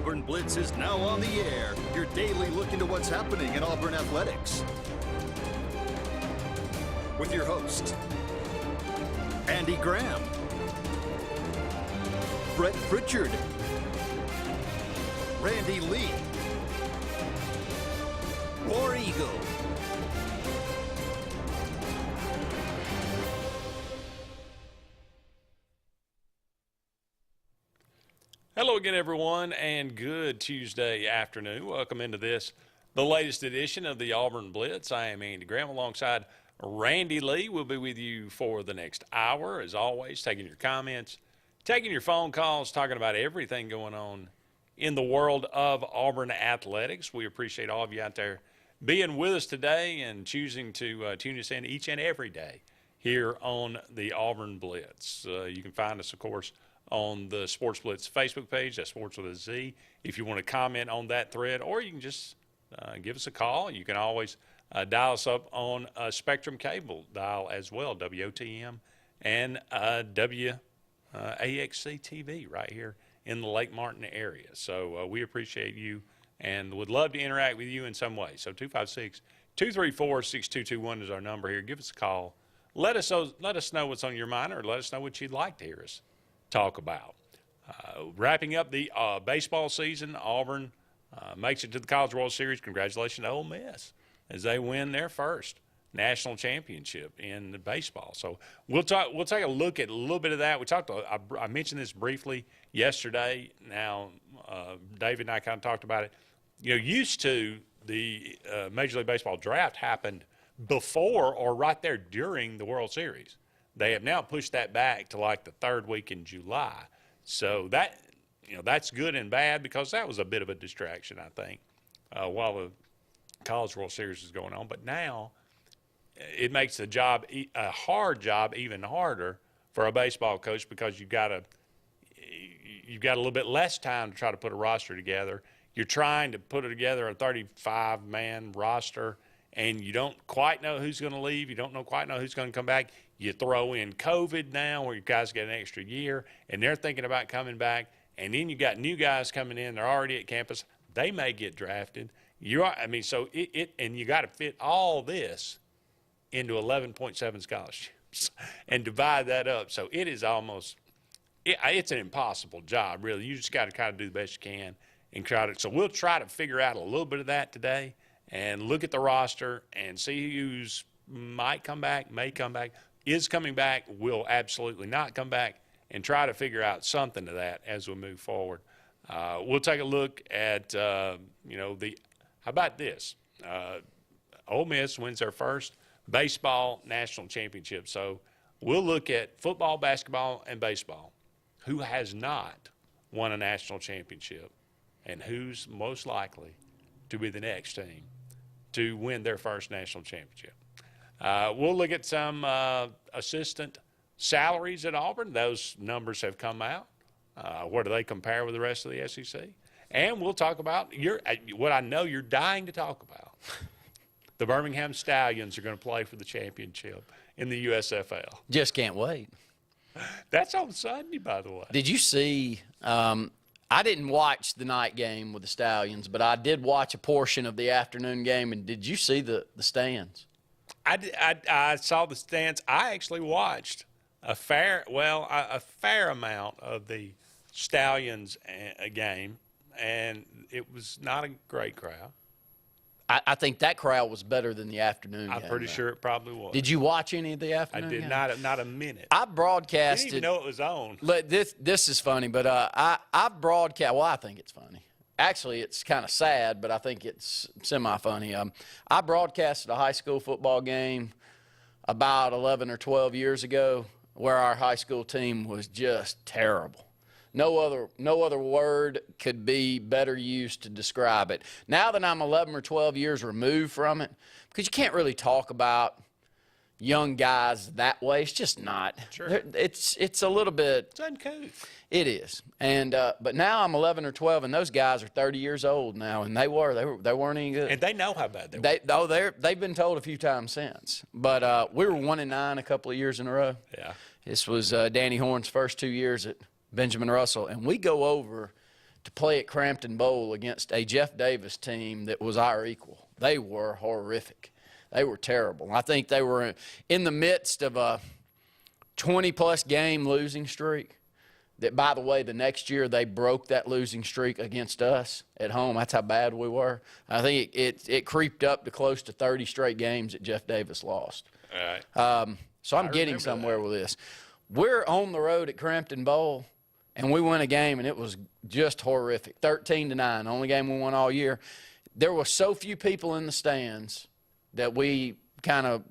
Auburn Blitz is now on the air, your daily look into what's happening in Auburn athletics. With your host, Andy Graham, Brett Pritchard, Randy Lee, War Eagle. Hello again, everyone, and good Tuesday afternoon. Welcome into this, the latest edition of the Auburn Blitz. I am Andy Graham alongside Randy Lee. We'll be with you for the next hour, as always, taking your comments, taking your phone calls, talking about everything going on in the world of Auburn athletics. We appreciate all of you out there being with us today and choosing to tune us in each and every day here on the Auburn Blitz. You can find us, of course, on the Sports Blitz Facebook page, that's Sports with a Z, if you want to comment on that thread, or you can just give us a call. You can always dial us up on Spectrum Cable dial as well, WOTM and WAXC TV right here in the Lake Martin area. So we appreciate you and would love to interact with you in some way. So 256-234-6221 is our number here. Give us a call. Let us know what's on your mind, or let us know what you'd like to hear us talk about. Wrapping up the baseball season, Auburn makes it to the College World Series. Congratulations to Ole Miss as they win their first national championship in baseball. So we'll take a look at a little bit of that. I mentioned this briefly yesterday. Now David and I kind of talked about it. You know, used to the Major League Baseball draft happened before or right there during the World Series. They have now pushed that back to like the third week in July. So that's good and bad, because that was a bit of a distraction, I think, while the College World Series is going on. But now it makes the job, a hard job, even harder for a baseball coach, because you've got a little bit less time to try to put a roster together. You're trying to put together a 35-man roster, and you don't quite know who's going to leave. You don't quite know who's going to come back. You throw in COVID now, where you guys get an extra year, and they're thinking about coming back. And then you got new guys coming in. They're already at campus. They may get drafted. And you got to fit all this into 11.7 scholarships and divide that up. So it is it's an impossible job, really. You just got to kind of do the best you can and try to. So we'll try to figure out a little bit of that today and look at the roster and see who's might come back, may come back, is coming back, will absolutely not come back, and try to figure out something to that as we move forward. We'll take a look at, how about this? Ole Miss wins their first baseball national championship. So we'll look at football, basketball, and baseball. Who has not won a national championship, and who's most likely to be the next team to win their first national championship. We'll look at some assistant salaries at Auburn. Those numbers have come out. Where do they compare with the rest of the SEC? And we'll talk about what I know you're dying to talk about. The Birmingham Stallions are going to play for the championship in the USFL. Just can't wait. That's on Sunday, by the way. Did you see I didn't watch the night game with the Stallions, but I did watch a portion of the afternoon game. And did you see the stands? I saw the stands. I actually watched a fair amount of the Stallions game, and it was not a great crowd. I think that crowd was better than the afternoon game. I'm pretty sure it probably was. Did you watch any of the afternoon game? I did not a minute. I broadcasted. Didn't even know it was on. This is funny, but I broadcast. Well, I think it's funny. Actually, it's kind of sad, but I think it's semi-funny. I broadcasted a high school football game about 11 or 12 years ago where our high school team was just terrible. No other word could be better used to describe it. Now that I'm 11 or 12 years removed from it, because you can't really talk about young guys that way. It's just not. Sure. It's a little bit. It's uncouth. It is. And but now I'm 11 or 12, and those guys are 30 years old now, and they weren't any good. And they know how bad they were. They've been told a few times since. But we were 1-9 a couple of years in a row. Yeah. This was Danny Horn's first 2 years at Benjamin Russell, and we go over to play at Crampton Bowl against a Jeff Davis team that was our equal. They were horrific. They were terrible. I think they were in the midst of a 20-plus game losing streak. That, by the way, the next year they broke that losing streak against us at home. That's how bad we were. I think it creeped up to close to 30 straight games that Jeff Davis lost. All right. So I'm getting somewhere with this. We're on the road at Crampton Bowl, and we win a game, and it was just horrific. 13-9, only game we won all year. There were so few people in the stands that we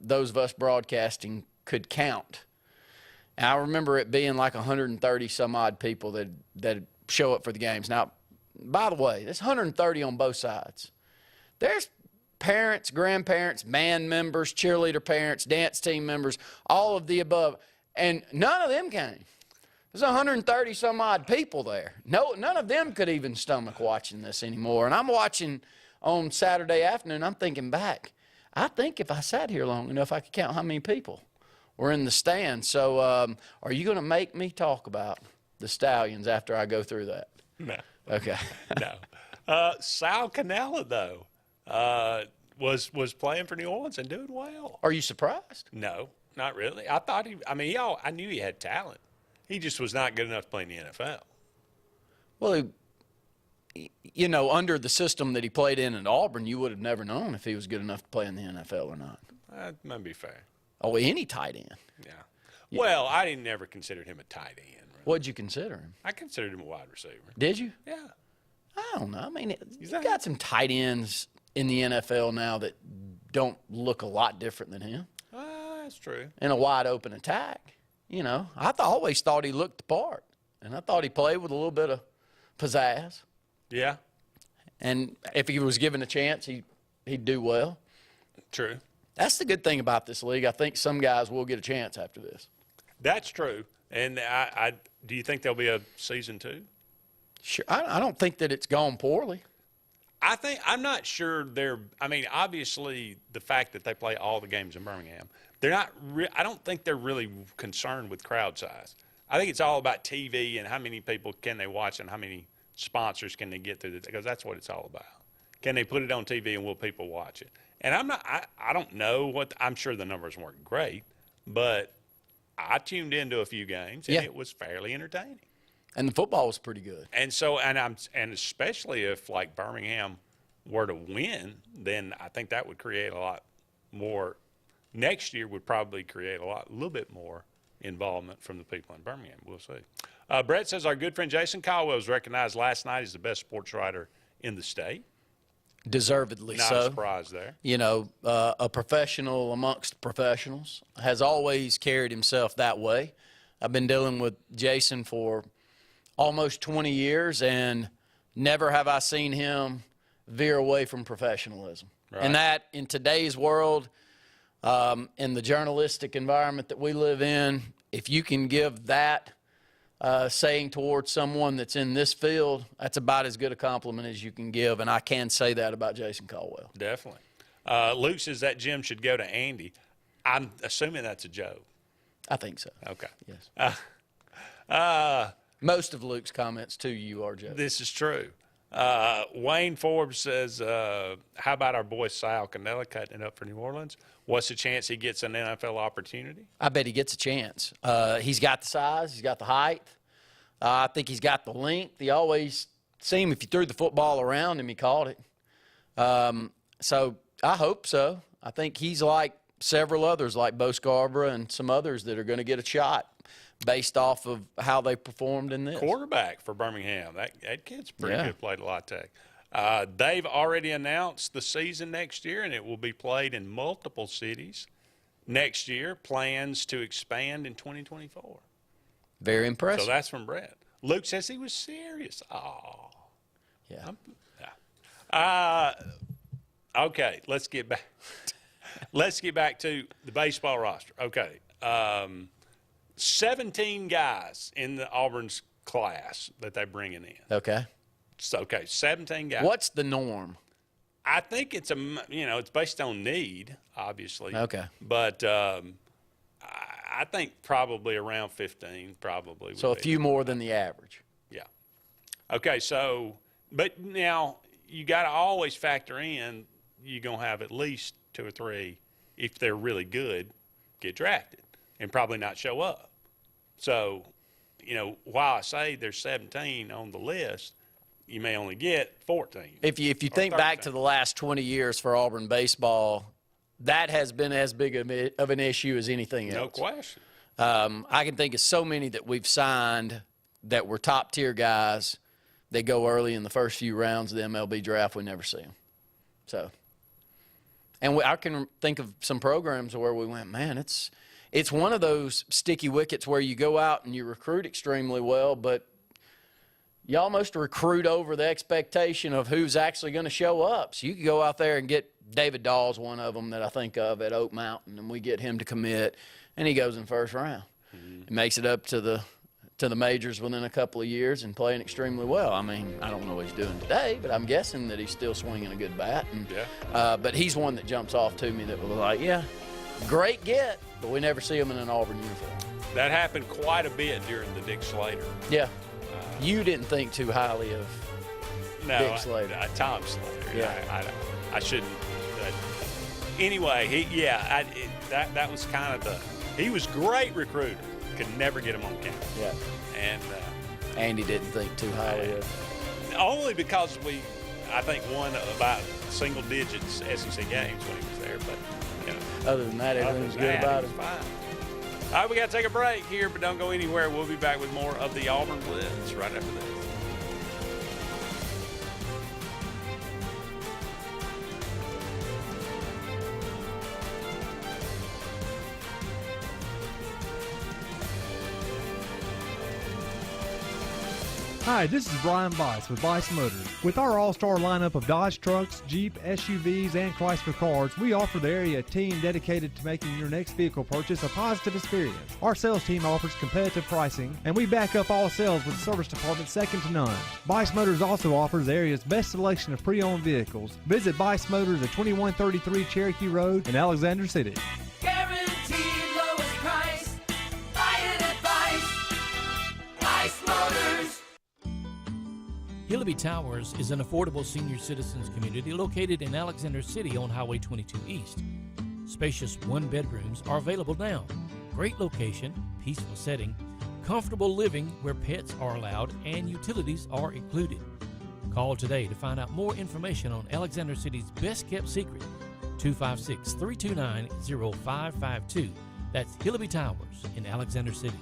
those of us broadcasting could count. And I remember it being like 130 some odd people that show up for the games. Now, by the way, there's 130 on both sides. There's parents, grandparents, band members, cheerleader parents, dance team members, all of the above, and none of them came. There's 130 some odd people there. No, none of them could even stomach watching this anymore. And I'm watching on Saturday afternoon. I'm thinking back. I think if I sat here long enough, I could count how many people were in the stand. So are you going to make me talk about the Stallions after I go through that? No. Okay. No. Sal Cannella, though, was playing for New Orleans and doing well. Are you surprised? No, not really. I knew he had talent. He just was not good enough to play in the NFL. Well, under the system that he played in at Auburn, you would have never known if he was good enough to play in the NFL or not. That might be fair. Oh, any tight end. Yeah. Well, I didn't never consider him a tight end. Really. What'd you consider him? I considered him a wide receiver. Did you? Yeah. I don't know. I mean, you've got some tight ends in the NFL now that don't look a lot different than him. That's true. In a wide open attack. I always thought he looked the part. And I thought he played with a little bit of pizzazz. Yeah. And if he was given a chance, he'd do well. True. That's the good thing about this league. I think some guys will get a chance after this. That's true. And do you think there'll be a season 2? Sure. I don't think that it's gone poorly. I'm not sure obviously the fact that they play all the games in Birmingham, they're not. I don't think they're really concerned with crowd size. I think it's all about TV and how many people can they watch and how many sponsors can they get through because that's what it's all about. Can they put it on TV and will people watch it? And I don't know I'm sure the numbers weren't great, but I tuned into a few games and it was fairly entertaining. And the football was pretty good. And so, and especially if like Birmingham were to win, then I think that would create a lot more. Next year would probably create a little bit more involvement from the people in Birmingham. We'll see. Brett says our good friend Jason Caldwell was recognized last night as the best sports writer in the state. Deservedly Not so. a surprise there. A professional amongst professionals has always carried himself that way. I've been dealing with Jason for almost 20 years, and never have I seen him veer away from professionalism. Right. And that, in today's world, in the journalistic environment that we live in, if you can give that saying towards someone that's in this field, that's about as good a compliment as you can give, and I can say that about Jason Caldwell. Definitely. Luke says that Jim should go to Andy. I'm assuming that's a joke. I think so. Okay. Yes. Most of Luke's comments to you are jokes. This is true. Wayne Forbes says, how about our boy Sal Cannella cutting it up for New Orleans? What's the chance he gets an NFL opportunity? I bet he gets a chance. He's got the size. He's got the height. I think he's got the length. He always seemed, if you threw the football around him, he caught it. So I hope so. I think he's like several others, like Bo Scarborough and some others that are going to get a shot based off of how they performed in this. Quarterback for Birmingham. That kid's pretty good, played a lot of tech. They've already announced the season next year, and it will be played in multiple cities next year. Plans to expand in 2024. Very impressive. So that's from Brett. Luke says he was serious. Oh. Yeah. Okay, let's get back. Let's get back to the baseball roster. Okay. 17 guys in the Auburn's class that they're bringing in. Okay. So, 17 guys. What's the norm? I think it's it's based on need, obviously. Okay. But I think probably around 15, probably. So a few more than the average. Yeah. Okay, so, but now you got to always factor in you're going to have at least 2 or 3, if they're really good, get drafted and probably not show up. So, you know, while I say there's 17 on the list, you may only get 14. If you think back to the last 20 years for Auburn baseball, that has been as big of an issue as anything else. No question. I can think of so many that we've signed that were top-tier guys. They go early in the first few rounds of the MLB draft. We never see them. So, and I can think of some programs where we went, man, it's one of those sticky wickets where you go out and you recruit extremely well, but you almost recruit over the expectation of who's actually going to show up. So you could go out there and get David Dawes, one of them that I think of at Oak Mountain, and we get him to commit, and he goes in first round. Mm-hmm. He makes it up to the majors within a couple of years and playing extremely well. I mean, I don't know what he's doing today, but I'm guessing that he's still swinging a good bat. And, but he's one that jumps off to me that was like, yeah, great get, but we never see him in an Auburn uniform. That happened quite a bit during the Dick Slater. Yeah. You didn't think too highly of Dick Slater. Tom Slater. Yeah. I shouldn't. Anyway, that was kind of he was great recruiter. Could never get him on campus. Yeah. And Andy didn't think too highly of only because I think, won about single digits SEC games when he was there. But, you know. Other than that, everything was good about him. Fine. All right, we got to take a break here, but don't go anywhere. We'll be back with more of the Auburn Blitz right after this. Hi, this is Brian Bice with Bice Motors. With our all-star lineup of Dodge trucks, Jeep, SUVs, and Chrysler cars, we offer the area a team dedicated to making your next vehicle purchase a positive experience. Our sales team offers competitive pricing, and we back up all sales with a service department second to none. Bice Motors also offers the area's best selection of pre-owned vehicles. Visit Bice Motors at 2133 Cherokee Road in Alexander City. Guaranteed lowest price. Buy it at Bice Motors. Hillaby Towers is an affordable senior citizens community located in Alexander City on Highway 22 East. Spacious one-bedrooms are available now. Great location, peaceful setting, comfortable living where pets are allowed and utilities are included. Call today to find out more information on Alexander City's best-kept secret, 256-329-0552. That's Hillaby Towers in Alexander City.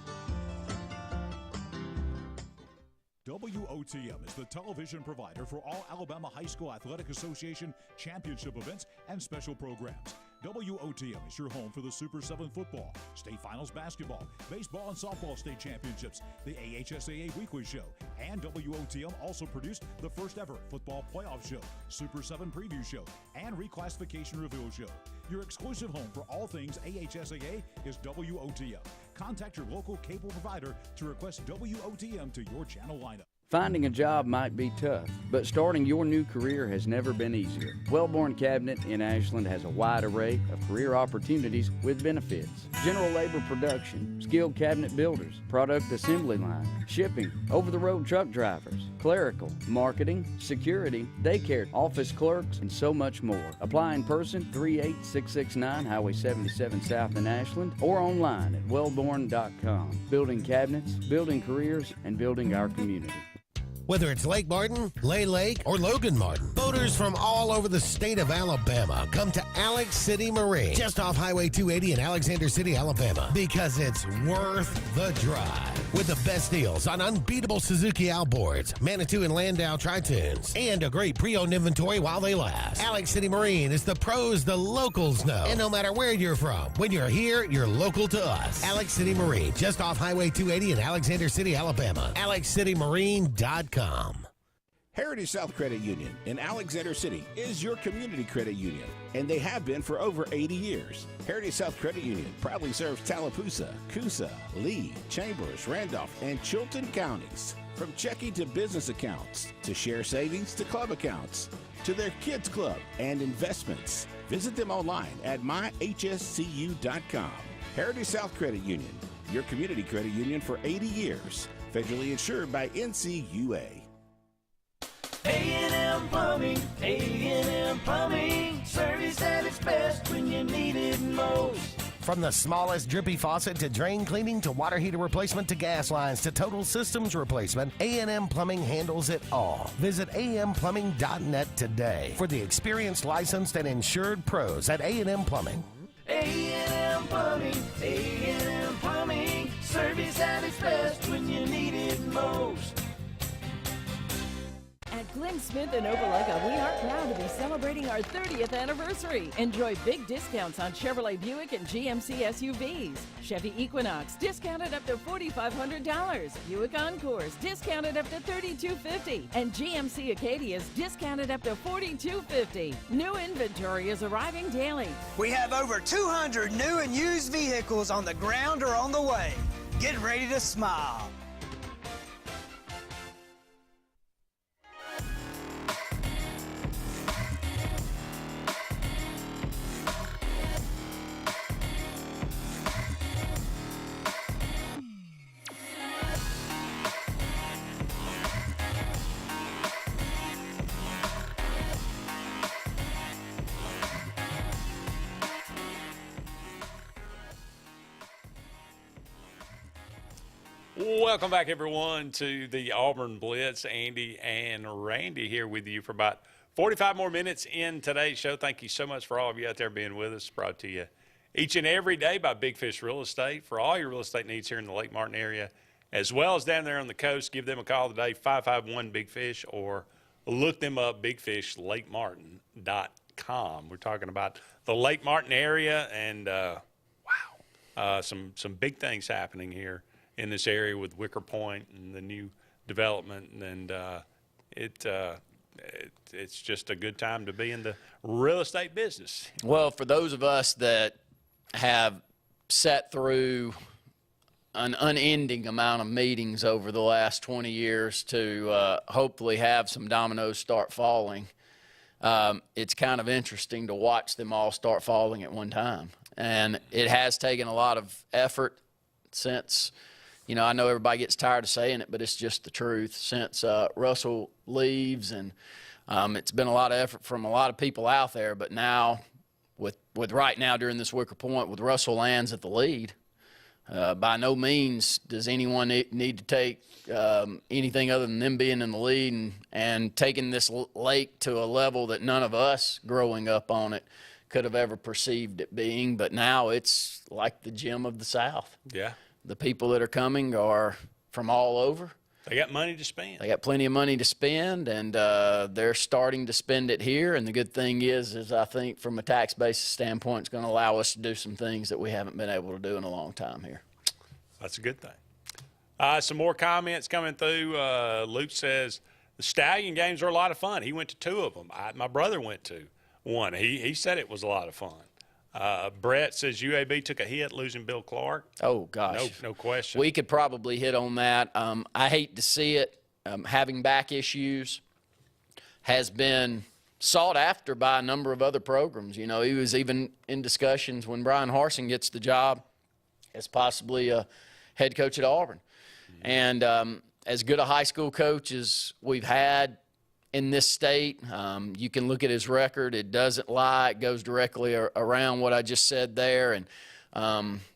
WOTM is the television provider for all Alabama High School Athletic Association championship events and special programs. WOTM is your home for the Super 7 football, state finals basketball, baseball and softball state championships, the AHSAA weekly show, and WOTM also produced the first ever football playoff show, Super 7 preview show, and reclassification reveal show. Your exclusive home for all things AHSAA is WOTM. Contact your local cable provider to request WOTM to your channel lineup. Finding a job might be tough, but starting your new career has never been easier. Wellborn Cabinet in Ashland has a wide array of career opportunities with benefits. General labor production, skilled cabinet builders, product assembly line, shipping, over-the-road truck drivers, clerical, marketing, security, daycare, office clerks, and so much more. Apply in person, 38669 Highway 77 South in Ashland, or online at wellborn.com. Building cabinets, building careers, and building our community. Whether it's Lake Martin, Lay Lake, or Logan Martin, boaters from all over the state of Alabama come to Alex City Marine, just off Highway 280 in Alexander City, Alabama, because it's worth the drive. With the best deals on unbeatable Suzuki outboards, Manitou and Landau Tritoons, and a great pre-owned inventory while they last. Alex City Marine is the pros the locals know. And no matter where you're from, when you're here, you're local to us. Alex City Marine, just off Highway 280 in Alexander City, Alabama. AlexCityMarine.com. Heritage South Credit Union in Alexander City is your community credit union, and they have been for over 80 years. Heritage South Credit Union proudly serves Tallapoosa, Coosa, Lee, Chambers, Randolph, and Chilton counties. From checking to business accounts, to share savings to club accounts, to their kids club and investments. Visit them online at myhscu.com. Heritage South Credit Union, your community credit union for 80 years. Federally insured by NCUA. Plumbing, A&M Plumbing. Service at its best when you need it most. From the smallest drippy faucet to drain cleaning to water heater replacement to gas lines to total systems replacement, A&M Plumbing handles it all. Visit amplumbing.net today for the experienced, licensed, and insured pros at A&M Plumbing. A&M Plumbing, A&M Plumbing. Service at its best when you need it most. At Glenn Smith in Opelika, we are proud to be celebrating our 30th anniversary. Enjoy big discounts on Chevrolet Buick and GMC SUVs. Chevy Equinox discounted up to $4,500. Buick Encores discounted up to $3,250. And GMC Acadias discounted up to $4,250. New inventory is arriving daily. We have over 200 new and used vehicles on the ground or on the way. Get ready to smile. Welcome back, everyone, to the Auburn Blitz. Andy and Randy here with you for about 45 more minutes in today's show. Thank you so much for all of you out there being with us. Brought to you each and every day by Big Fish Real Estate. For all your real estate needs here in the Lake Martin area, as well as down there on the coast, give them a call today, 551-BIG-FISH, or look them up, bigfishlakemartin.com. We're talking about the Lake Martin area, and, some big things happening here in this area with Wicker Point and the new development, and it's just a good time to be in the real estate business. Well, for those of us that have sat through an unending amount of meetings over the last 20 years to hopefully have some dominoes start falling, it's kind of interesting to watch them all start falling at one time. And it has taken a lot of effort since, I know everybody gets tired of saying it, but it's just the truth. Since Russell leaves, and it's been a lot of effort from a lot of people out there, but now, with right now during this Wicker Point, with Russell lands at the lead, by no means does anyone need to take anything other than them being in the lead and taking this lake to a level that none of us growing up on it could have ever perceived it being. But now it's like the gem of the South. Yeah. The people that are coming are from all over. They got money to spend. They got plenty of money to spend, and they're starting to spend it here. And the good thing is I think from a tax basis standpoint, it's going to allow us to do some things that we haven't been able to do in a long time here. That's a good thing. Some more comments coming through. Luke says, the Stallion games are a lot of fun. He went to 2 of them. My brother went to one. He said it was a lot of fun. Brett says UAB took a hit losing Bill Clark. Oh, gosh. No question. We could probably hit on that. I hate to see it. Having back issues has been sought after by a number of other programs. He was even in discussions when Brian Harsin gets the job as possibly a head coach at Auburn. Mm-hmm. And as good a high school coach as we've had in this state, you can look at his record. It doesn't lie. It goes directly around what I just said there. And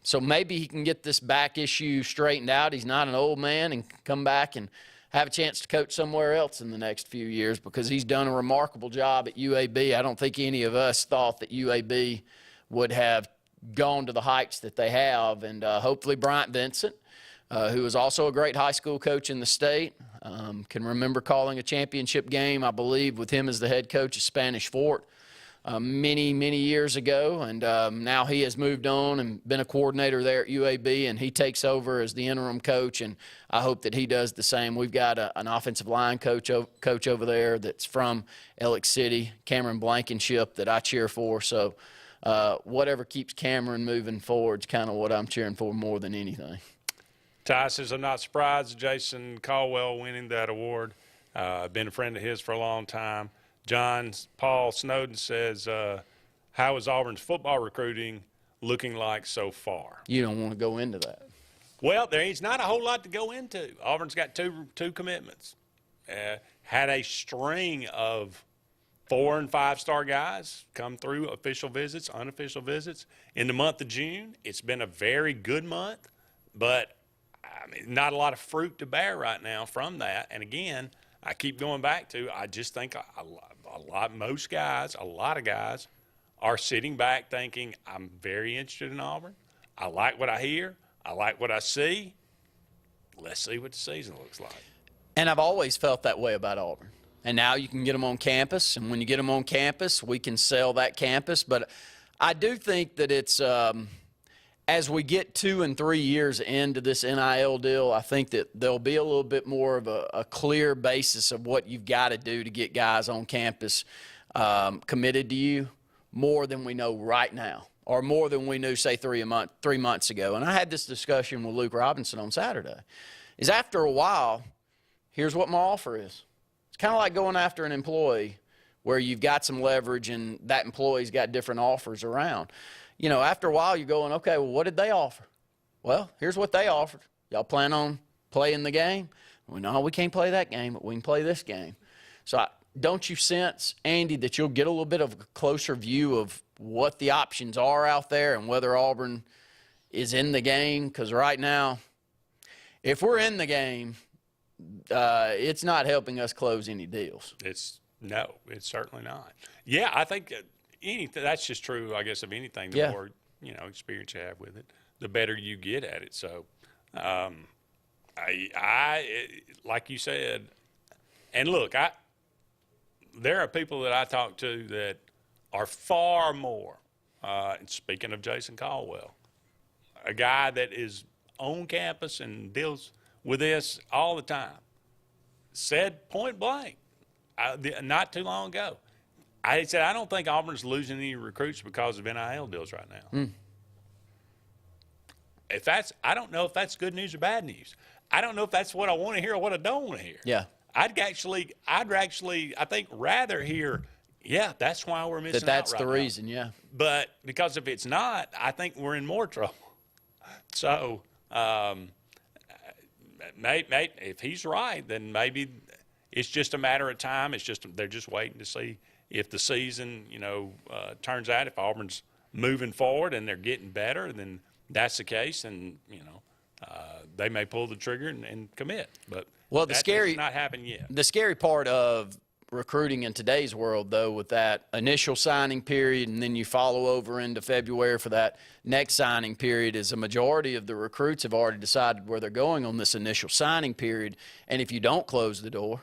so maybe he can get this back issue straightened out. He's not an old man, and come back and have a chance to coach somewhere else in the next few years, because he's done a remarkable job at UAB. I don't think any of us thought that UAB would have gone to the heights that they have. And hopefully Bryant Vincent, who is also a great high school coach in the state, can remember calling a championship game, I believe, with him as the head coach of Spanish Fort many, many years ago. And now he has moved on and been a coordinator there at UAB, and he takes over as the interim coach, and I hope that he does the same. We've got an offensive line coach over there that's from Ellick City, Cameron Blankenship, that I cheer for. So whatever keeps Cameron moving forward is kind of what I'm cheering for more than anything. Ty says, I'm not surprised Jason Caldwell winning that award. I've been a friend of his for a long time. Paul Snowden says, how is Auburn's football recruiting looking like so far? You don't want to go into that. Well, there's not a whole lot to go into. Auburn's got two commitments. Had a string of 4- and 5-star guys come through, official visits, unofficial visits. In the month of June, it's been a very good month, but I mean, not a lot of fruit to bear right now from that. And again, I keep going back to, I just think a lot of guys are sitting back thinking, I'm very interested in Auburn. I like what I hear. I like what I see. Let's see what the season looks like. And I've always felt that way about Auburn. And now you can get them on campus, and when you get them on campus, we can sell that campus. But I do think that it's as we get 2 and 3 years into this NIL deal, I think that there'll be a little bit more of a clear basis of what you've got to do to get guys on campus committed to you more than we know right now, or more than we knew, say, 3 months ago. And I had this discussion with Luke Robinson on Saturday, is after a while, here's what my offer is. It's kind of like going after an employee where you've got some leverage and that employee's got different offers around. You know, after a while, you're going, okay, well, what did they offer? Well, here's what they offered. Y'all plan on playing the game? Well, no, we can't play that game, but we can play this game. So don't you sense, Andy, that you'll get a little bit of a closer view of what the options are out there and whether Auburn is in the game? Because right now, if we're in the game, it's not helping us close any deals. No, it's certainly not. Yeah, I think that's just true, I guess, of anything. The more experience you have with it, the better you get at it. So, like you said, and look, there are people that I talk to that are far more. And speaking of Jason Caldwell, a guy that is on campus and deals with this all the time, said point blank, not too long ago, I said, I don't think Auburn's losing any recruits because of NIL deals right now. I don't know if that's good news or bad news. I don't know if that's what I want to hear or what I don't want to hear. Yeah. I'd actually, I think, rather hear, yeah, that's why we're missing out that's right the now. reason, yeah. But because if it's not, I think we're in more trouble. So, if he's right, then maybe it's just a matter of time. They're just waiting to see if the season, turns out, if Auburn's moving forward and they're getting better, then that's the case, and they may pull the trigger and commit. But that's not happened yet. The scary part of recruiting in today's world, though, with that initial signing period and then you follow over into February for that next signing period, is a majority of the recruits have already decided where they're going on this initial signing period. And if you don't close the door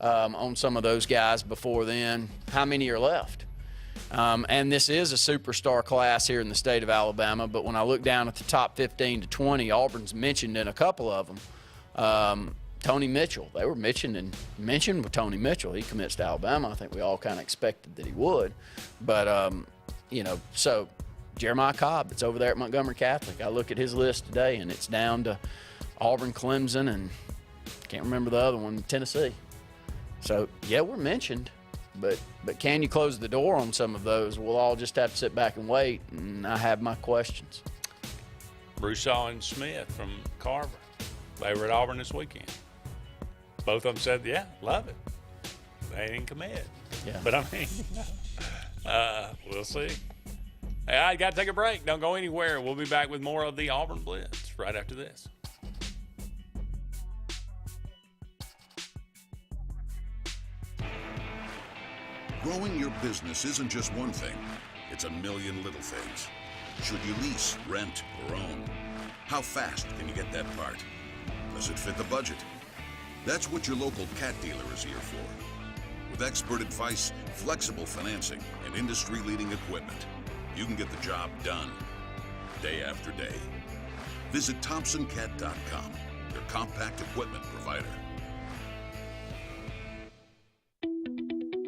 on some of those guys before then, how many are left? And this is a superstar class here in the state of Alabama, but when I look down at the top 15 to 20, Auburn's mentioned in a couple of them. Tony Mitchell, they were mentioned with Tony Mitchell. He commits to Alabama. I think we all kind of expected that he would. But, so Jeremiah Cobb, that's over there at Montgomery Catholic. I look at his list today, and it's down to Auburn, Clemson, and can't remember the other one, Tennessee. So, yeah, we're mentioned. But can you close the door on some of those? We'll all just have to sit back and wait, and I have my questions. Broussard and Smith from Carver, they were at Auburn this weekend. Both of them said, yeah, love it. They didn't commit. Yeah. But, I mean, we'll see. Hey, I got to take a break. Don't go anywhere. We'll be back with more of the Auburn Blitz right after this. Growing your business isn't just one thing. It's a million little things. Should you lease, rent, or own? How fast can you get that part? Does it fit the budget? That's what your local cat dealer is here for. With expert advice, flexible financing, and industry-leading equipment, you can get the job done day after day. Visit ThompsonCat.com, your compact equipment provider.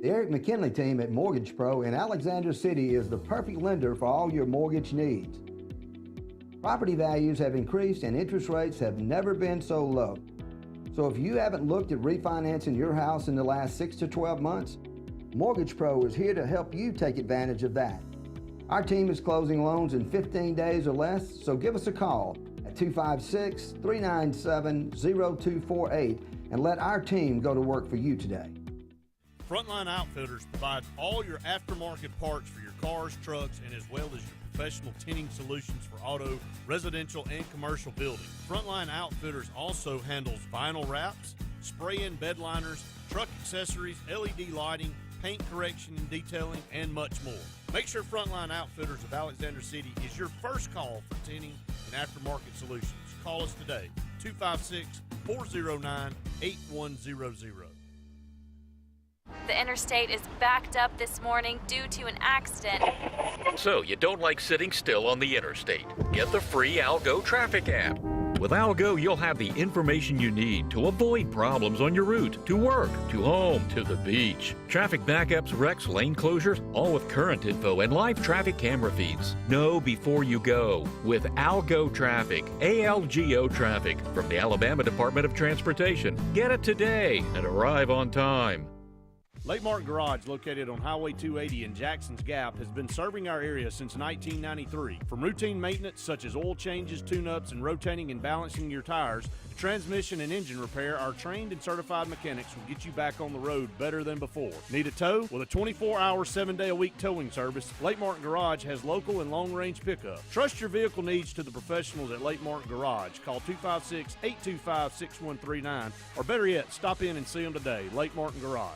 The Eric McKinley team at Mortgage Pro in Alexander City is the perfect lender for all your mortgage needs. Property values have increased and interest rates have never been so low. So if you haven't looked at refinancing your house in the last 6 to 12 months, Mortgage Pro is here to help you take advantage of that. Our team is closing loans in 15 days or less, so give us a call at 256-397-0248 and let our team go to work for you today. Frontline Outfitters provides all your aftermarket parts for your cars, trucks, and as well as your professional tinting solutions for auto, residential, and commercial buildings. Frontline Outfitters also handles vinyl wraps, spray-in bed liners, truck accessories, LED lighting, paint correction and detailing, and much more. Make sure Frontline Outfitters of Alexander City is your first call for tinting and aftermarket solutions. Call us today, 256-409-8100. The interstate is backed up this morning due to an accident. So you don't like sitting still on the interstate? Get the free Algo traffic app. With Algo, you'll have the information you need to avoid problems on your route, to work, to home, to the beach. Traffic backups, wrecks, lane closures, all with current info and live traffic camera feeds. Know before you go with Algo Traffic, ALGO Traffic, from the Alabama Department of Transportation. Get it today and arrive on time. Lake Martin Garage, located on Highway 280 in Jackson's Gap, has been serving our area since 1993. From routine maintenance such as oil changes, tune-ups, and rotating and balancing your tires, to transmission and engine repair, our trained and certified mechanics will get you back on the road better than before. Need a tow? With a 24-hour, 7-day-a-week towing service, Lake Martin Garage has local and long-range pickup. Trust your vehicle needs to the professionals at Lake Martin Garage. Call 256-825-6139, or better yet, stop in and see them today. Lake Martin Garage.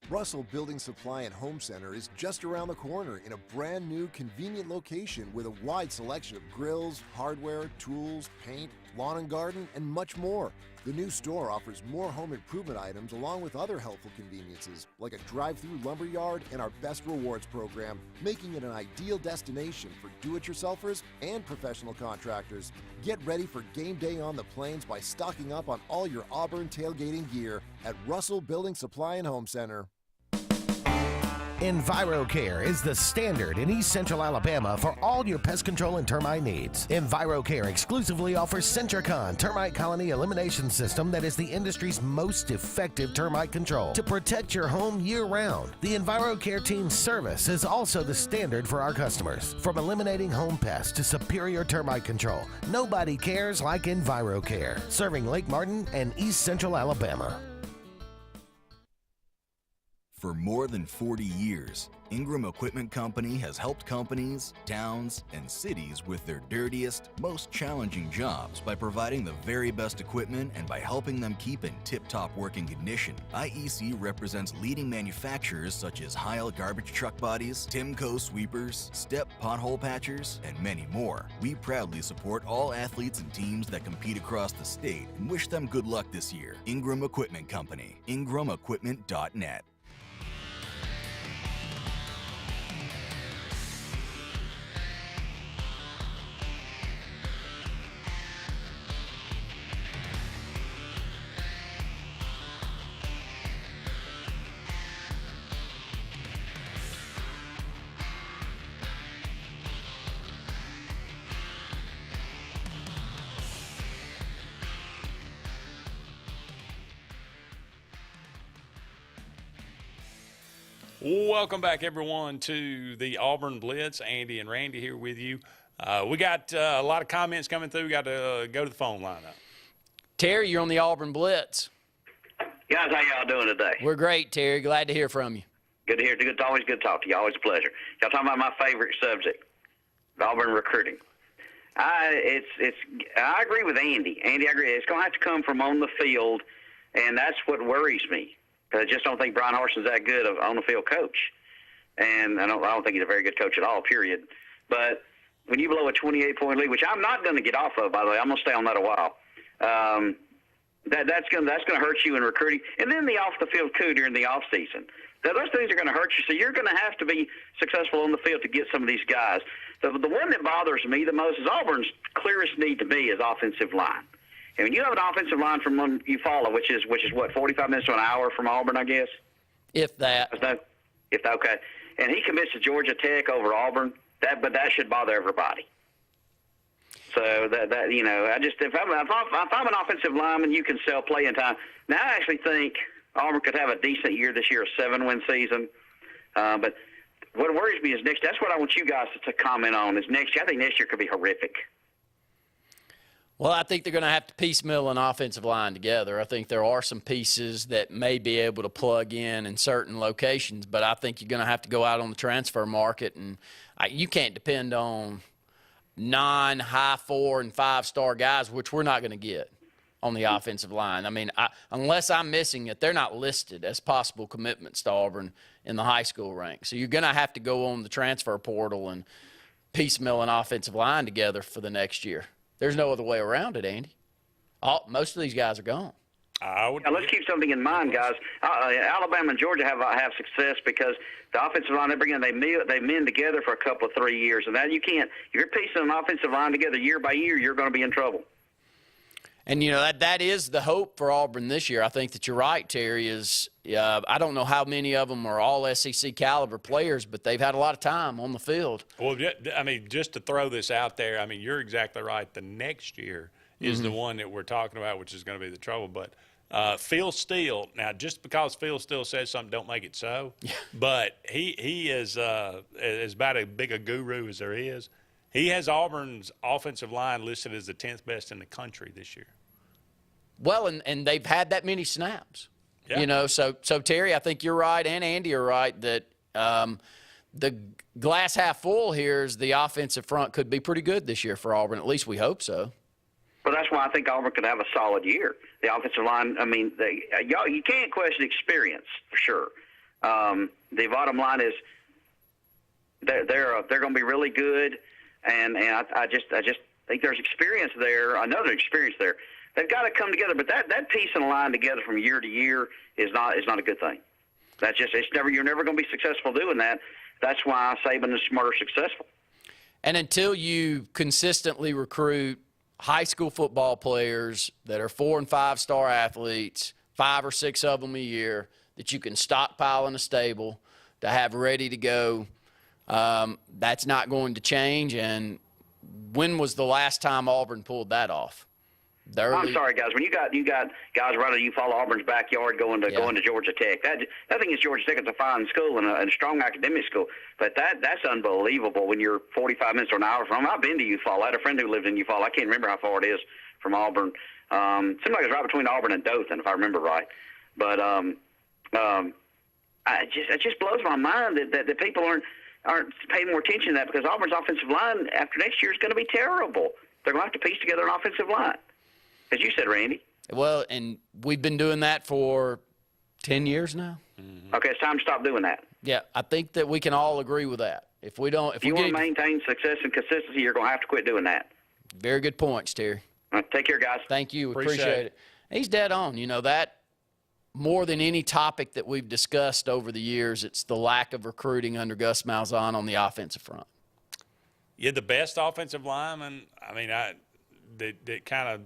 Russell Building Supply and Home Center is just around the corner in a brand new, convenient location with a wide selection of grills, hardware, tools, paint, lawn and garden, and much more. The new store offers more home improvement items along with other helpful conveniences like a drive-through lumber yard and our Best Rewards program, making it an ideal destination for do-it-yourselfers and professional contractors. Get ready for game day on the plains by stocking up on all your Auburn tailgating gear at Russell Building Supply and Home Center. EnviroCare is the standard in East Central Alabama for all your pest control and termite needs. EnviroCare exclusively offers Centricon termite colony elimination system that is the industry's most effective termite control to protect your home year-round. The EnviroCare team's service is also the standard for our customers. From eliminating home pests to superior termite control, nobody cares like EnviroCare, serving Lake Martin and East Central Alabama. For more than 40 years, Ingram Equipment Company has helped companies, towns, and cities with their dirtiest, most challenging jobs by providing the very best equipment and by helping them keep in tip-top working condition. IEC represents leading manufacturers such as Heil garbage truck bodies, Timco sweepers, Step pothole patchers, and many more. We proudly support all athletes and teams that compete across the state and wish them good luck this year. Ingram Equipment Company, ingramequipment.net. Welcome back, everyone, to the Auburn Blitz. Andy and Randy here with you. We got a lot of comments coming through. We got to go to the phone line now. Terry, you're on the Auburn Blitz. Guys, how y'all doing today? We're great, Terry. Glad to hear from you. Good to hear. It's always good to talk to you. Always a pleasure. Y'all talking about my favorite subject, Auburn recruiting. I agree with Andy. I agree. It's going to have to come from on the field, and that's what worries me. I just don't think Brian Horson's that good of on-the-field coach, and I don't think he's a very good coach at all, period. But when you blow a 28-point lead, which I'm not going to get off of, by the way, I'm going to stay on that a while. That's going to hurt you in recruiting, and then the off-the-field coup during the off season. Those things are going to hurt you, so you're going to have to be successful on the field to get some of these guys. The one that bothers me the most is Auburn's clearest need to be is offensive line. And when you have an offensive line from one you follow, which is what, 45 minutes to an hour from Auburn, I guess? If that. Okay. And he commits to Georgia Tech over Auburn, but that should bother everybody. So that you know, if I'm an offensive lineman, you can sell playing time. Now I actually think Auburn could have a decent year this year, a 7-win season. But what worries me is next. That's what I want you guys to comment on. Is next year. I think next year could be horrific. Well, I think they're going to have to piecemeal an offensive line together. I think there are some pieces that may be able to plug in certain locations, but I think you're going to have to go out on the transfer market, and you can't depend on 9 high 4 and 5-star guys, which we're not going to get on the offensive line. I mean, unless I'm missing it, they're not listed as possible commitments to Auburn in the high school ranks. So you're going to have to go on the transfer portal and piecemeal an offensive line together for the next year. There's no other way around it, Andy. Most of these guys are gone. Now, let's keep something in mind, guys. Alabama and Georgia have success because the offensive line they bring in, they mend together for a couple of 3 years, and that you can't. If you're piecing an offensive line together year by year, you're going to be in trouble. And you know that is the hope for Auburn this year. I think that you're right, Terry. I don't know how many of them are all SEC caliber players, but they've had a lot of time on the field. Well, I mean, just to throw this out there, I mean, you're exactly right. The next year is the one that we're talking about, which is going to be the trouble. But Phil Steele, now just because Phil Steele says something, don't make it so. Yeah. But he is about as big a guru as there is. He has Auburn's offensive line listed as the 10th best in the country this year. Well, and they've had that many snaps. Yeah. You know, so Terry, I think you're right, and Andy are right that the glass half full here is the offensive front could be pretty good this year for Auburn. At least we hope so. Well, that's why I think Auburn could have a solid year. The offensive line, I mean, you can't question experience for sure. The bottom line is they're going to be really good, and I just think there's experience there. Another experience there. They've got to come together, but that piecing a line together from year to year is not a good thing. That's just you're never going to be successful doing that. That's why Saban is smarter successful. And until you consistently recruit high school football players that are 4- and 5-star athletes, 5 or 6 of them a year, that you can stockpile in a stable to have ready to go, that's not going to change. And when was the last time Auburn pulled that off? I'm sorry, guys. When you got guys right out, you follow Auburn's backyard going to Georgia Tech. That thing is Georgia Tech. It's a fine school and a strong academic school. But that's unbelievable when you're 45 minutes or an hour from. I've been to Eufaula. I had a friend who lived in Eufaula. I can't remember how far it is from Auburn. Seems like it's right between Auburn and Dothan, if I remember right. But it just blows my mind that people aren't paying more attention to that, because Auburn's offensive line after next year is going to be terrible. They're going to have to piece together an offensive line. As you said, Randy. Well, and we've been doing that for 10 years now. Mm-hmm. Okay, it's time to stop doing that. Yeah, I think that we can all agree with that. If you want to maintain success and consistency, you're going to have to quit doing that. Very good points, Terry. Take care, guys. Thank you. Appreciate it. He's dead on. You know, that more than any topic that we've discussed over the years, it's the lack of recruiting under Gus Malzahn on the offensive front. Yeah, the best offensive lineman, I mean, that kind of,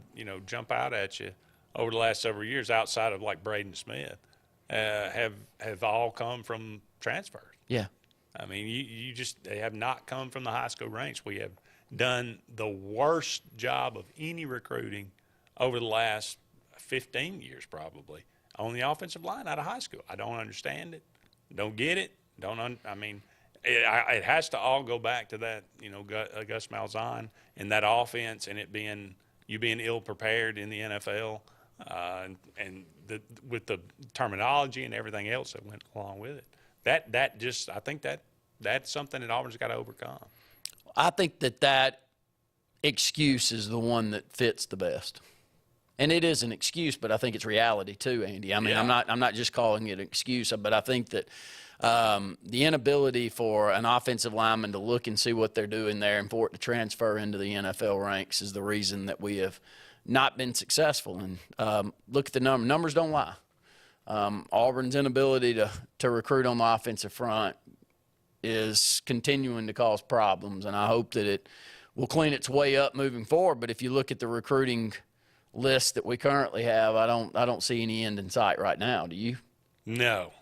jump out at you over the last several years outside of like Braden Smith have all come from transfers. Yeah. I mean, they have not come from the high school ranks. We have done the worst job of any recruiting over the last 15 years probably on the offensive line out of high school. I don't understand it. Don't get it. It has to all go back to that, Gus Malzahn and that offense, and you being ill prepared in the NFL, with the terminology and everything else that went along with it. I think that's something that Auburn's got to overcome. I think that excuse is the one that fits the best. And it is an excuse, but I think it's reality too, Andy. I mean, yeah. I'm not just calling it an excuse, but I think that the inability for an offensive lineman to look and see what they're doing there and for it to transfer into the NFL ranks is the reason that we have not been successful. And look at the numbers. Numbers don't lie. Auburn's inability to recruit on the offensive front is continuing to cause problems, and I hope that it will clean its way up moving forward. But if you look at the recruiting list that we currently have, I don't see any end in sight right now. Do you? No.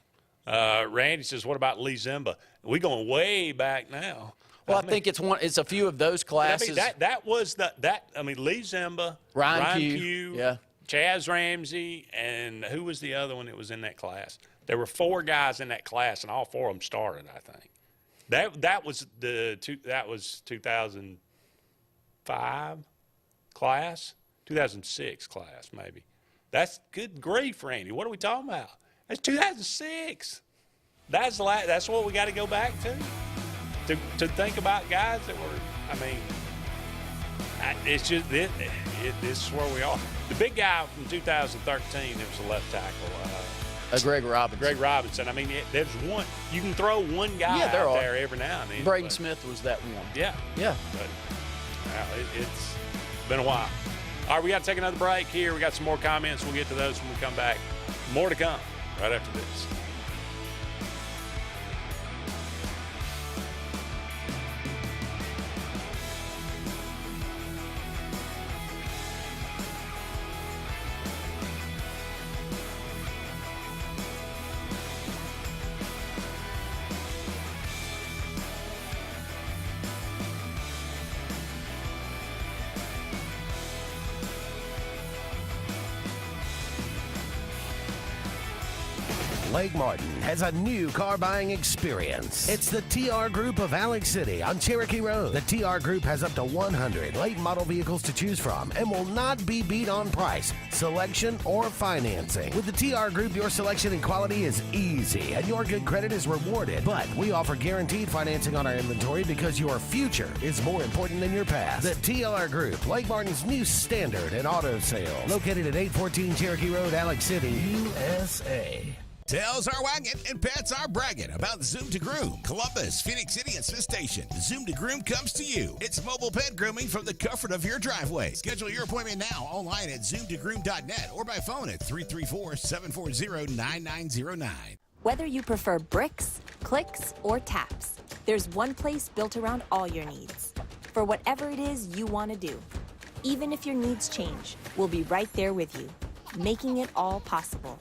Randy says, "What about Lee Zimba?" We going way back now. Well, I think it's a few of those classes. Lee Zimba, Ryan Pugh, yeah, Chaz Ramsey, and who was the other one that was in that class? There were 4 guys in that class, and all 4 of them started, I think. That was 2005 class. 2006 class, maybe. That's good grief, Randy. What are we talking about? That's 2006. That's what we got to go back to think about guys that were, I mean, it's just, this is where we are. The big guy from 2013, it was a left tackle. Greg Robinson. Greg Robinson. I mean, there's one. You can throw one guy out there every now and then. Braden Smith was that one. Yeah. Yeah. But it's been a while. All right, we got to take another break here. We got some more comments. We'll get to those when we come back. More to come right after this. Lake Martin has a new car buying experience. It's the TR Group of Alex City on Cherokee Road. The TR Group has up to 100 late model vehicles to choose from and will not be beat on price, selection, or financing. With the TR Group, your selection and quality is easy and your good credit is rewarded. But we offer guaranteed financing on our inventory because your future is more important than your past. The TR Group, Lake Martin's new standard in auto sales. Located at 814 Cherokee Road, Alex City, USA. Tails are wagging and pets are bragging about Zoom to Groom. Columbus, Phoenix City, and Smith Station. Zoom to Groom comes to you. It's mobile pet grooming from the comfort of your driveway. Schedule your appointment now online at zoomtogroom.net or by phone at 334-740-9909. Whether you prefer bricks, clicks, or taps, there's one place built around all your needs. For whatever it is you want to do. Even if your needs change, we'll be right there with you, making it all possible.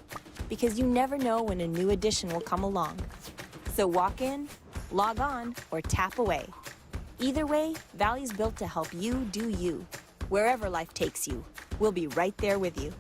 Because you never know when a new addition will come along. So walk in, log on, or tap away. Either way, Valley's built to help you do you. Wherever life takes you, we'll be right there with you.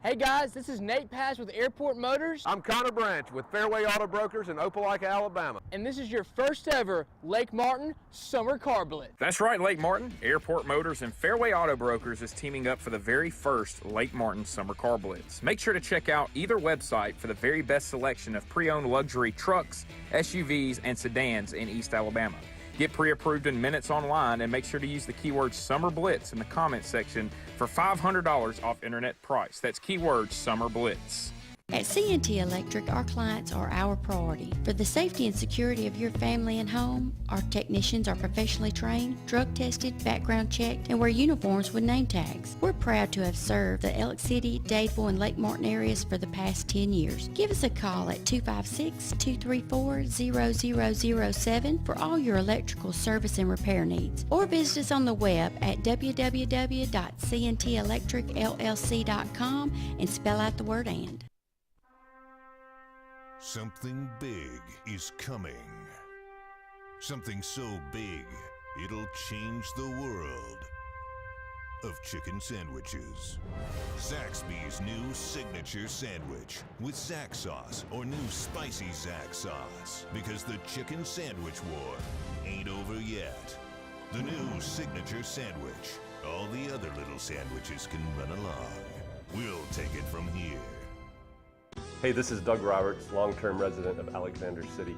Hey guys, this is Nate Pass with Airport Motors. I'm Connor Branch with Fairway Auto Brokers in Opelika, Alabama. And this is your first ever Lake Martin Summer Car Blitz. That's right, Lake Martin. Airport Motors and Fairway Auto Brokers is teaming up for the very first Lake Martin Summer Car Blitz. Make sure to check out either website for the very best selection of pre-owned luxury trucks, SUVs, and sedans in East Alabama. Get pre-approved in minutes online and make sure to use the keyword Summer Blitz in the comments section for $500 off internet price. That's keyword Summer Blitz. At C&T Electric, our clients are our priority. For the safety and security of your family and home, our technicians are professionally trained, drug tested, background checked, and wear uniforms with name tags. We're proud to have served the Elk City, Dadeville, and Lake Martin areas for the past 10 years. Give us a call at 256-234-0007 for all your electrical service and repair needs, or visit us on the web at www.cntelectricllc.com and spell out the word "and." Something big is coming. Something so big, it'll change the world of chicken sandwiches. Zaxby's new signature sandwich with Zax sauce or new spicy Zax sauce. Because the chicken sandwich war ain't over yet. The new signature sandwich. All the other little sandwiches can run along. We'll take it from here. Hey, this is Doug Roberts, long-term resident of Alexander City.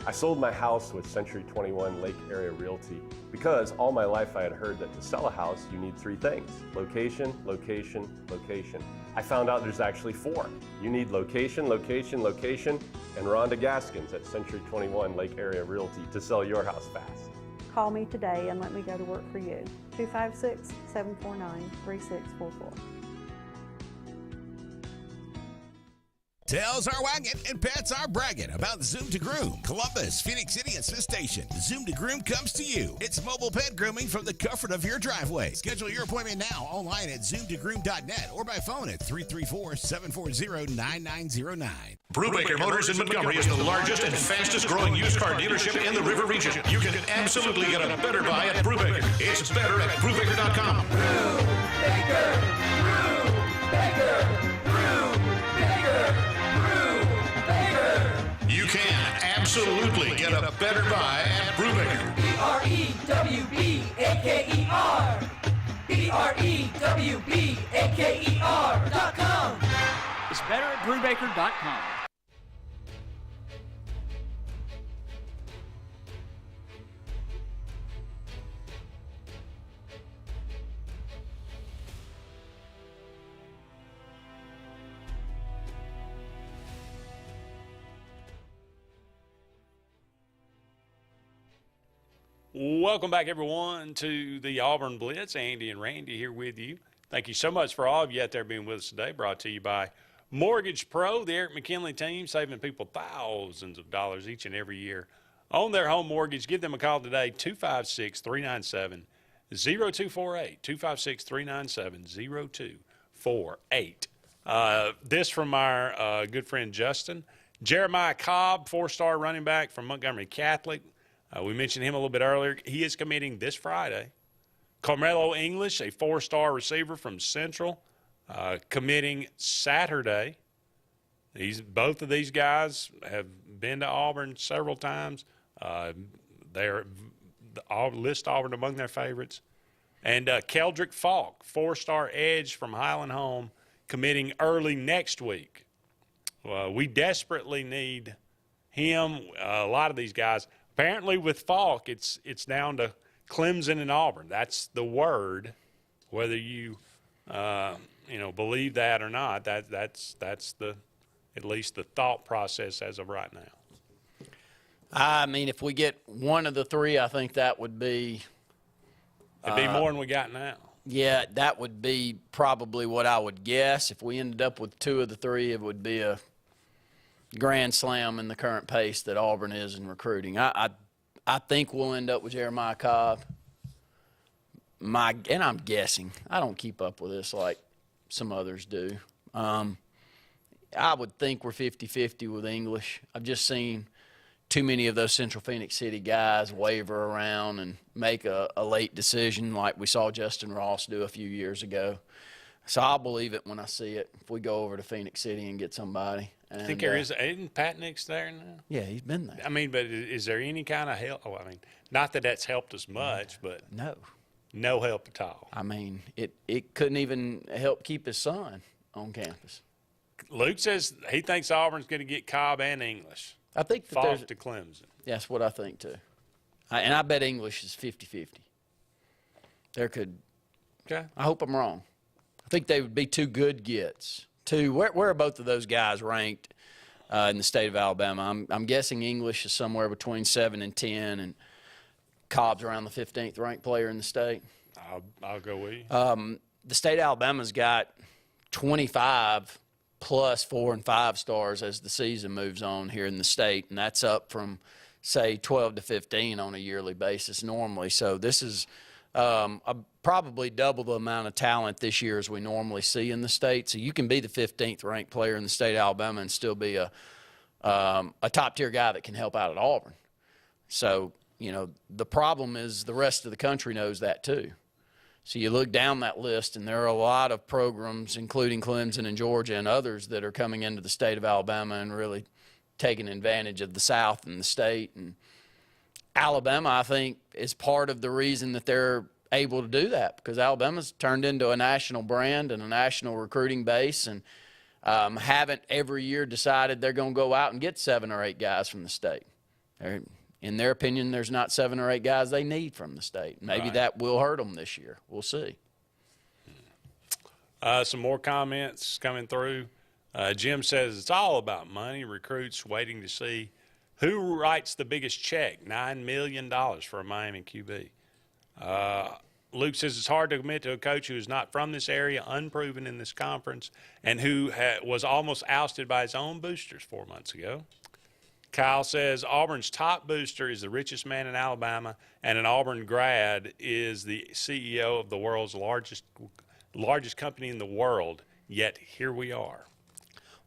I sold my house with Century 21 Lake Area Realty because all my life I had heard that to sell a house, you need three things: location, location, location. I found out there's actually four. You need location, location, location, and Rhonda Gaskins at Century 21 Lake Area Realty to sell your house fast. Call me today and let me go to work for you. 256-749-3644. Tails are wagging and pets are bragging about Zoom to Groom. Columbus, Phoenix City, and Smith Station. Zoom to Groom comes to you. It's mobile pet grooming from the comfort of your driveway. Schedule your appointment now online at zoomtogroom.net or by phone at 334-740-9909. Brubaker Motors in Montgomery is the largest and fastest growing used car dealership in the river region. You can absolutely get a better buy at Brubaker. It's better at Brubaker.com. Brubaker! Brubaker! You can absolutely get a better buy at Brubaker. BREWBAKER. BREWBAKER.com. It's better at BrewBaker.com. Welcome back, everyone, to the Auburn Blitz. Andy and Randy here with you. Thank you so much for all of you out there being with us today. Brought to you by Mortgage Pro, the Eric McKinley team, saving people thousands of dollars each and every year on their home mortgage. Give them a call today, 256-397-0248, 256-397-0248. This from our good friend Justin. Jeremiah Cobb, 4-star running back from Montgomery Catholic. We mentioned him a little bit earlier. He is committing this Friday. Carmelo English, a 4-star receiver from Central, committing Saturday. Both of these guys have been to Auburn several times. They're list Auburn among their favorites. And Keldrick Falk, 4-star edge from Highland Home, committing early next week. We desperately need him. A lot of these guys. Apparently with Falk, it's down to Clemson and Auburn. That's the word, whether you believe that or not. That's the at least the thought process as of right now. I mean, if we get one of the three, I think that would be. It'd be more than we got now. Yeah, that would be probably what I would guess. If we ended up with two of the three, it would be a grand slam in the current pace that Auburn is in recruiting. I think we'll end up with Jeremiah Cobb. And I'm guessing. I don't keep up with this like some others do. I would think we're 50-50 with English. I've just seen too many of those Central Phoenix City guys waver around and make a late decision like we saw Justin Ross do a few years ago. So I'll believe it when I see it if we go over to Phoenix City and get somebody. I think there is. Isn't Pat Nix there now? Yeah, he's been there. I mean, but is there any kind of help? Oh, I mean, not that that's helped us much, but no help at all. I mean, it couldn't even help keep his son on campus. Luke says he thinks Auburn's going to get Cobb and English. I think that Falk to Clemson. That's what I think too. And I bet English is 50-50. Okay. I hope I'm wrong. I think they would be two good gets. Where are both of those guys ranked in the state of Alabama? I'm guessing English is somewhere between 7 and 10, and Cobb's around the 15th ranked player in the state. I'll go with you. The state of Alabama's got 25 plus 4 and 5 stars as the season moves on here in the state, and that's up from, say, 12 to 15 on a yearly basis normally. So this is probably double the amount of talent this year as we normally see in the state. So you can be the 15th ranked player in the state of Alabama and still be a top-tier guy that can help out at Auburn. So, the problem is the rest of the country knows that too. So you look down that list, and there are a lot of programs, including Clemson and Georgia and others, that are coming into the state of Alabama and really taking advantage of the South and the state. And Alabama, I think, is part of the reason that they're able to do that, because Alabama's turned into a national brand and a national recruiting base, and haven't every year decided they're going to go out and get 7 or 8 guys from the state. In their opinion, there's not 7 or 8 guys they need from the state. Maybe that will hurt them this year. We'll see. Some more comments coming through. Jim says it's all about money. Recruits waiting to see who writes the biggest check, $9 million for a Miami QB. Luke says it's hard to commit to a coach who is not from this area, unproven in this conference, and who was almost ousted by his own boosters 4 months ago. Kyle says Auburn's top booster is the richest man in Alabama, and an Auburn grad is the CEO of the world's largest company in the world, yet here we are.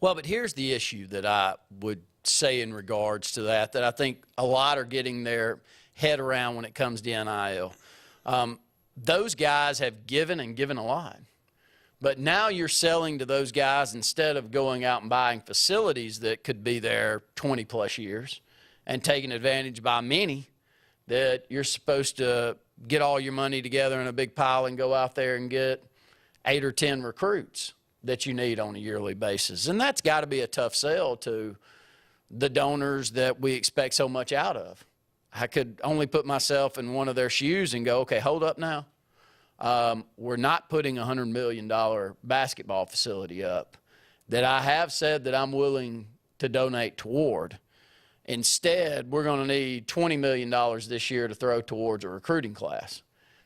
Well, but here's the issue that I would say in regards to that I think a lot are getting their head around when it comes to NIL. Those guys have given a lot. But now you're selling to those guys instead of going out and buying facilities that could be there 20-plus years and taking advantage by many that you're supposed to get all your money together in a big pile and go out there and get 8 or 10 recruits that you need on a yearly basis. And that's got to be a tough sell to the donors that we expect so much out of. I could only put myself in one of their shoes and go, okay, hold up now. We're not putting a $100 million basketball facility up that I have said that I'm willing to donate toward. Instead, we're going to need $20 million this year to throw towards a recruiting class.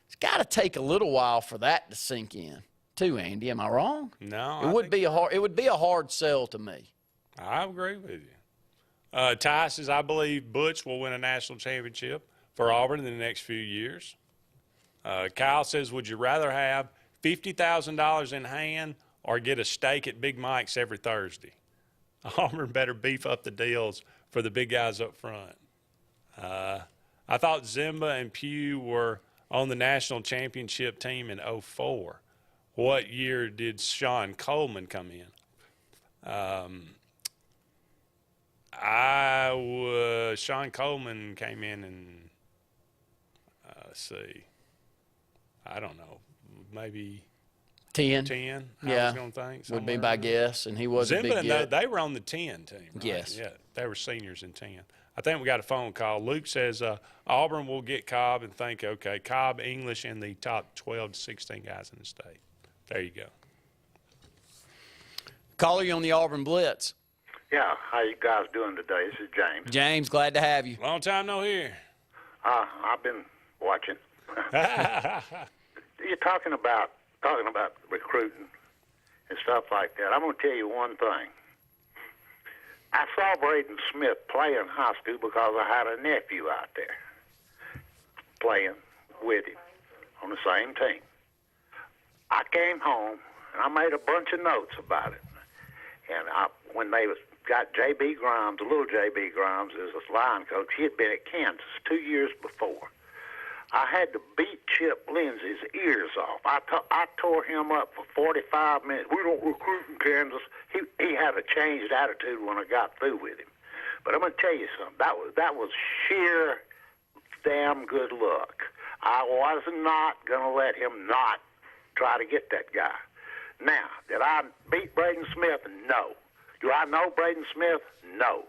It's got to take a little while for that to sink in, too, Andy. Am I wrong? No. It would be a hard sell to me. I agree with you. Ty says, I believe Butch will win a national championship for Auburn in the next few years. Kyle says, would you rather have $50,000 in hand or get a steak at Big Mike's every Thursday? Auburn better beef up the deals for the big guys up front. I thought Zimba and Pugh were on the national championship team in 2004. What year did Sean Coleman come in? Sean Coleman came in let's see, I don't know, maybe 10. 10. Yeah, I was going to think would be my guess, and he was a big Zimba, get. they were on the 10 team. Right? Yes. Yeah, they were seniors in 10. I think we got a phone call. Luke says Auburn will get Cobb and think, okay, Cobb, English, and the top 12 to 16 guys in the state. There you go. Caller, you on the Auburn Blitz. Yeah, how you guys doing today? This is James. James, glad to have you. Long time no hear. I've been watching. You're talking about recruiting and stuff like that. I'm going to tell you one thing. I saw Braden Smith play in high school because I had a nephew out there playing with him on the same team. I came home and I made a bunch of notes about it. And when they got J.B. Grimes, little J.B. Grimes as a line coach, he had been at Kansas 2 years before. I had to beat Chip Lindsey's ears off. I tore him up for 45 minutes. We don't recruit in Kansas. He had a changed attitude when I got through with him. But I'm going to tell you something. That was sheer damn good luck. I was not going to let him not try to get that guy. Now, did I beat Braden Smith? No. Do I know Braden Smith? No.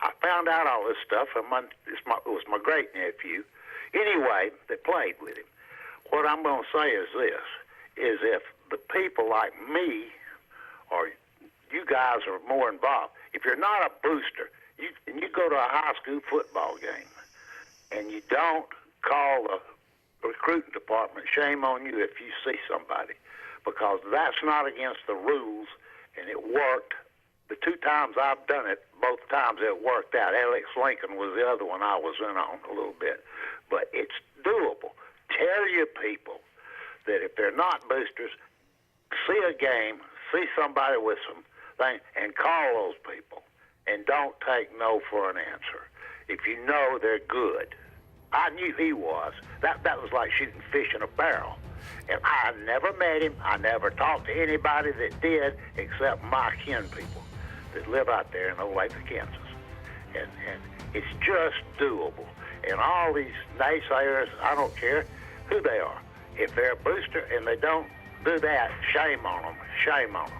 I found out all this stuff from it was my great nephew. Anyway, that played with him. What I'm going to say is this, is if the people like me or you guys are more involved, if you're not a booster, and you go to a high school football game and you don't call the recruiting department, shame on you if you see somebody, because that's not against the rules, and it worked. The 2 times I've done it, both times it worked out. Alex Lincoln was the other one I was in on a little bit. But it's doable. Tell your people that if they're not boosters, see a game, see somebody with some thing, and call those people. And don't take no for an answer. If you know they're good. I knew he was. That was like shooting fish in a barrel. And I never met him. I never talked to anybody that did except my kin people that live out there in Olathe, Kansas. And it's just doable. And all these naysayers, I don't care who they are. If they're a booster and they don't do that, shame on them. Shame on them.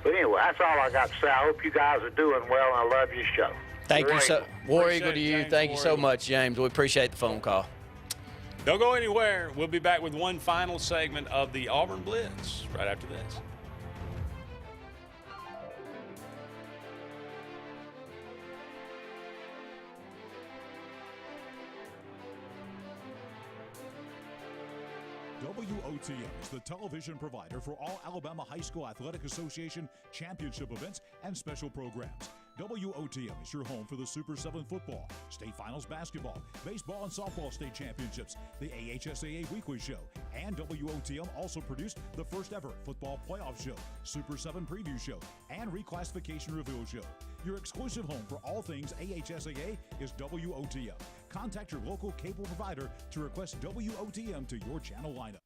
But anyway, that's all I got to say. I hope you guys are doing well, and I love your show. Thank you so War Eagle to you. Thank you so much, James. We appreciate the phone call. Don't go anywhere. We'll be back with one final segment of the Auburn Blitz right after this. WOTM is the television provider for all Alabama High School Athletic Association championship events and special programs. WOTM is your home for the Super 7 football, state finals basketball, baseball and softball state championships, the AHSAA weekly show, and WOTM also produced the first ever football playoff show, Super 7 preview show, and reclassification reveal show. Your exclusive home for all things AHSAA is WOTM. Contact your local cable provider to request WOTM to your channel lineup.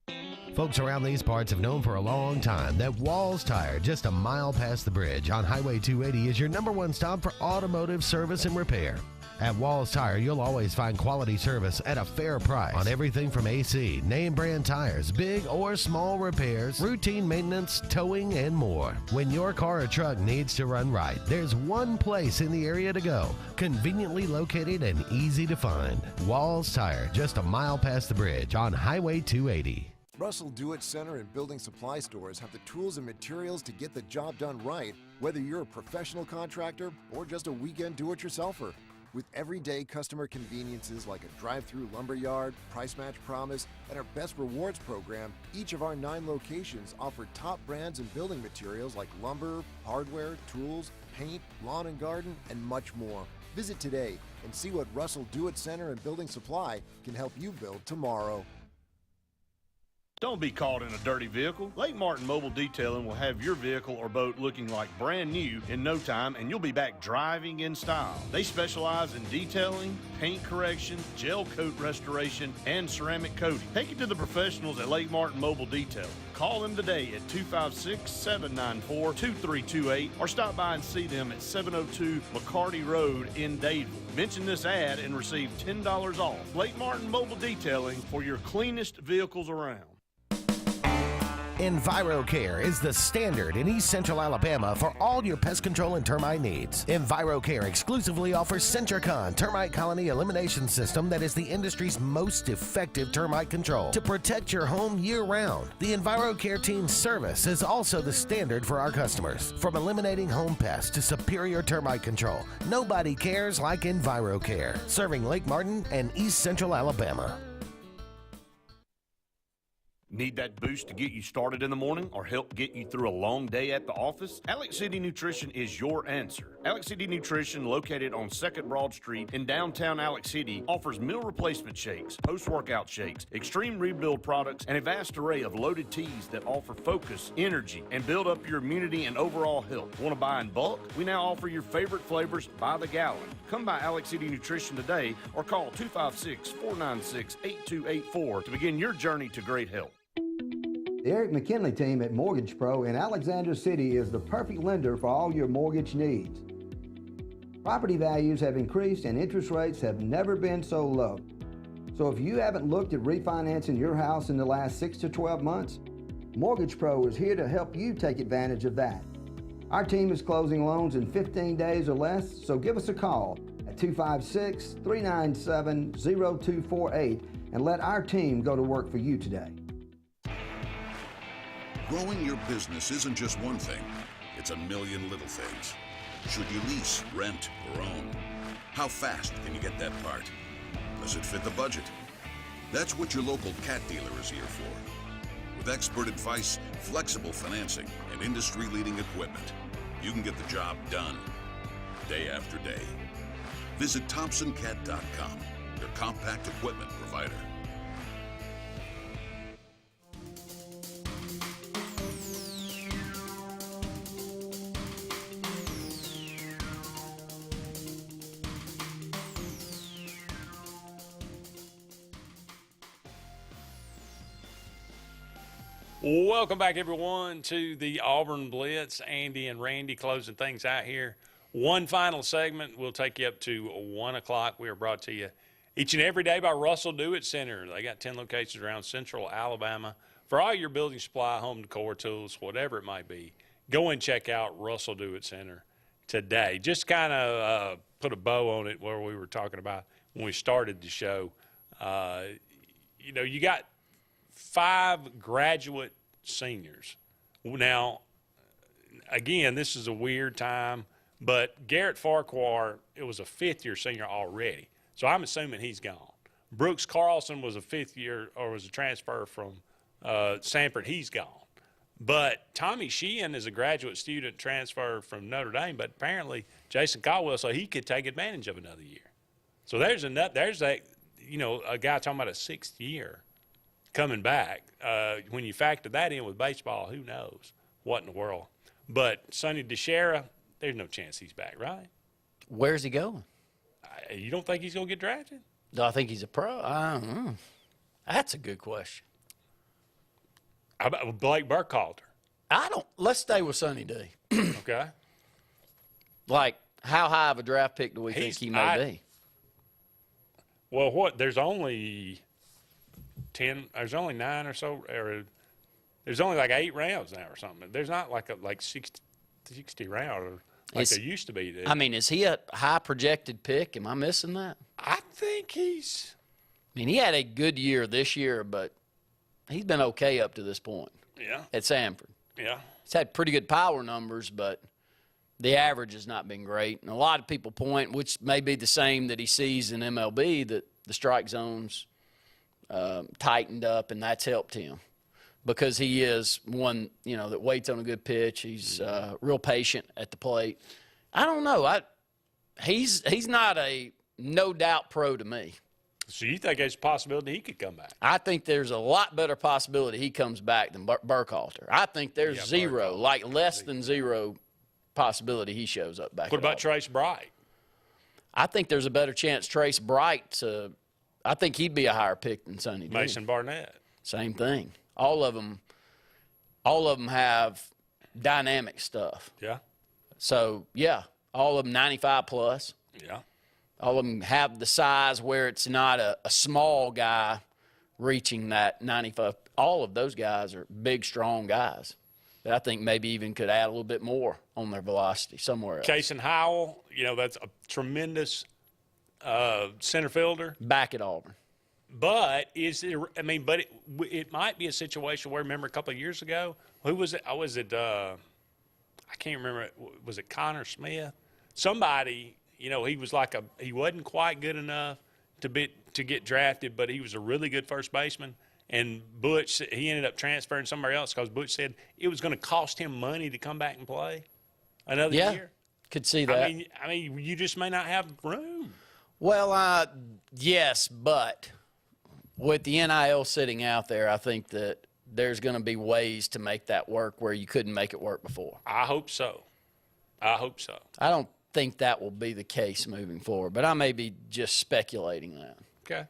Folks around these parts have known for a long time that Walls Tire, just a mile past the bridge on Highway 280, is your #1 stop for automotive service and repair. At Walls Tire, you'll always find quality service at a fair price on everything from AC, name brand tires, big or small repairs, routine maintenance, towing, and more. When your car or truck needs to run right, there's one place in the area to go, conveniently located and easy to find. Walls Tire, just a mile past the bridge on Highway 280. Russell Do-It Center and building supply stores have the tools and materials to get the job done right, whether you're a professional contractor or just a weekend do-it-yourselfer. With everyday customer conveniences like a drive-through lumberyard, price match promise, and our best rewards program, each of our 9 locations offer top brands and building materials like lumber, hardware, tools, paint, lawn and garden, and much more. Visit today and see what Russell Do-It Center and Building Supply can help you build tomorrow. Don't be caught in a dirty vehicle. Lake Martin Mobile Detailing will have your vehicle or boat looking like brand new in no time, and you'll be back driving in style. They specialize in detailing, paint correction, gel coat restoration, and ceramic coating. Take it to the professionals at Lake Martin Mobile Detailing. Call them today at 256-794-2328 or stop by and see them at 702 McCarty Road in Dadeville. Mention this ad and receive $10 off. Lake Martin Mobile Detailing for your cleanest vehicles around. EnviroCare is the standard in East Central Alabama for all your pest control and termite needs. EnviroCare exclusively offers Centricon termite colony elimination system that is the industry's most effective termite control to protect your home year-round. The EnviroCare team's service is also the standard for our customers. From eliminating home pests to superior termite control, nobody cares like EnviroCare, serving Lake Martin and East Central Alabama. Need that boost to get you started in the morning or help get you through a long day at the office? Alex City Nutrition is your answer. Alex City Nutrition, located on 2nd Broad Street in downtown Alex City, offers meal replacement shakes, post-workout shakes, extreme rebuild products, and a vast array of loaded teas that offer focus, energy, and build up your immunity and overall health. Want to buy in bulk? We now offer your favorite flavors by the gallon. Come by Alex City Nutrition today or call 256-496-8284 to begin your journey to great health. The Eric McKinley team at Mortgage Pro in Alexander City is the perfect lender for all your mortgage needs. Property values have increased and interest rates have never been so low. So if you haven't looked at refinancing your house in the last 6 to 12 months, Mortgage Pro is here to help you take advantage of that. Our team is closing loans in 15 days or less, so give us a call at 256-397-0248 and let our team go to work for you today. Growing your business isn't just one thing, it's a million little things. Should you lease, rent, or own? How fast can you get that part? Does it fit the budget? That's what your local cat dealer is here for. With expert advice, flexible financing, and industry-leading equipment, you can get the job done, day after day. Visit ThompsonCat.com, your compact equipment provider. Welcome back, everyone, to the Auburn Blitz. Andy and Randy closing things out here. One final segment. We'll take you up to 1 o'clock. We are brought to you each and every day by Russell Do-It Center. They got 10 locations around Central Alabama. For all your building supply, home decor tools, whatever it might be, go and check out Russell Do-It Center today. Just kind of put a bow on it where we were talking about when we started the show. You got 5 graduate seniors. Now, again, this is a weird time, but Garrett Farquhar, it was a 5th-year senior already, so I'm assuming he's gone. Brooks Carlson was a 5th-year or was a transfer from Sanford. He's gone. But Tommy Sheehan is a graduate student transfer from Notre Dame, but apparently Jason Caldwell, so he could take advantage of another year. So there's a guy talking about a 6th year coming back. When you factor that in with baseball, who knows what in the world. But Sonny DeShera, there's no chance he's back, right? Where's he going? You don't think he's going to get drafted? Do I think he's a pro? I don't know. That's a good question. How about Blake Burkhalter? Let's stay with Sonny D. Okay. Like, how high of a draft pick do we think he may be? Well, there's only 10. There's only 9 or so. Or there's only like 8 rounds now or something. There's not like 60 round like there used to be. I mean, is he a high projected pick? Am I missing that? I think he's. I mean, he had a good year this year, but he's been okay up to this point. Yeah. At Samford. Yeah. He's had pretty good power numbers, but the average has not been great. And a lot of people point, which may be the same that he sees in MLB, that the strike zones tightened up, and that's helped him because he is one, that waits on a good pitch. He's real patient at the plate. I don't know. He's not a no-doubt pro to me. So you think there's a possibility he could come back? I think there's a lot better possibility he comes back than Burkhalter. I think there's zero, like less than zero possibility he shows up back. What about Trace Bright? I think there's a better chance Trace Bright I think he'd be a higher pick than Sonny D. Mason Barnett. Same thing. All of them have dynamic stuff. Yeah. So, yeah, all of them 95 plus. Yeah. All of them have the size where it's not a small guy reaching that 95. All of those guys are big, strong guys that I think maybe even could add a little bit more on their velocity somewhere else. Kason Howell, that's a tremendous center fielder. Back at Auburn. But it might be a situation where, remember a couple of years ago, who was it? I can't remember. Was it Connor Smith? Somebody, he was he wasn't quite good enough to get drafted, but he was a really good first baseman. And Butch, he ended up transferring somewhere else because Butch said it was going to cost him money to come back and play another year. Could see that. I mean, you just may not have room. Well, yes, but with the NIL sitting out there, I think that there's going to be ways to make that work where you couldn't make it work before. I hope so. I don't think that will be the case moving forward, but I may be just speculating that. Okay.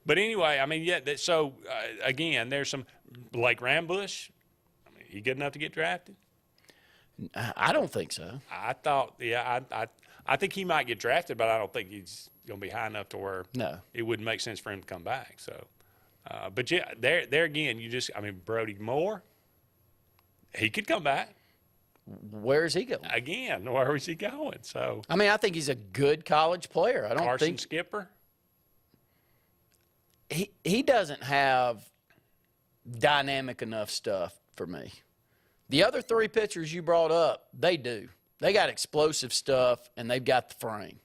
But anyway, again, there's some Blake Rambush. I mean, he good enough to get drafted? I don't think so. I thought, I think he might get drafted, but I don't think he's going to be high enough to where it wouldn't make sense for him to come back. So, but yeah, there again, Brody Moore, he could come back. Where is he going? Again, where is he going? So, I think he's a good college player. I don't Carson think Skipper. He doesn't have dynamic enough stuff for me. The other 3 pitchers you brought up, they do. They got explosive stuff, and they've got the frame.